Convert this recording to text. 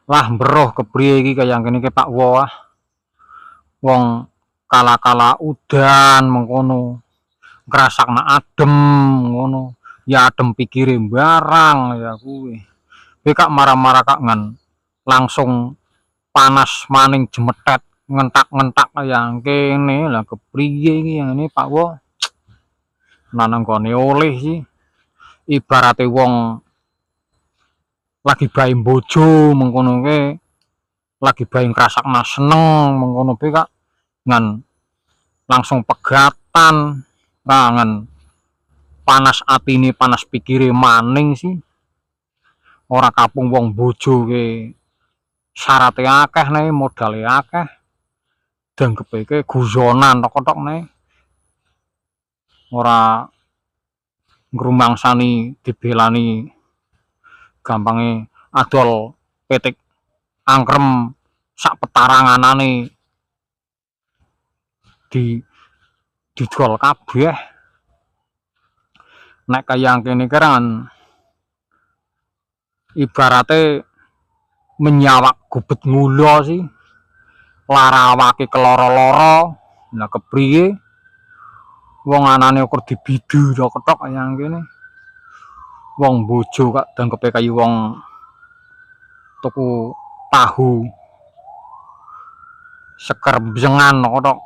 Lah mbroh kepriye iki kaya ngene iki Pak Wo ah. Wong kala-kala udan mengkono, ngrasakna adem ngono. Ya adem pikire barang ya kuwi. Kowe kak marah-marah kak ngan langsung panas maning jemetet ngentak-ngentak kaya kene lah kepriye iki yang ini Pak Wo. Nananggone oleh sih. Ibarate wong lagi bae bojo mengkono ke lagi bae ngrasakna seneng mengkono be kak ngan langsung pegatan ngan panas atine panas pikire maning sih ora kapung wong bojo ke syarate akeh nih modale akeh danggepe ke guyonan tok-tok nih ora ngrumangsani dibelani gampange adol petik angkrem sak petaranganane didol kabeh nek kaya kene kan ibarate menyawak gubet ngulo sih lara awake keloro-loro lah kepriye wong anane ukur dibidu tok-tok kaya ngene wong bojo kak danggepe kaya wong tuku tahu seker bjengan tok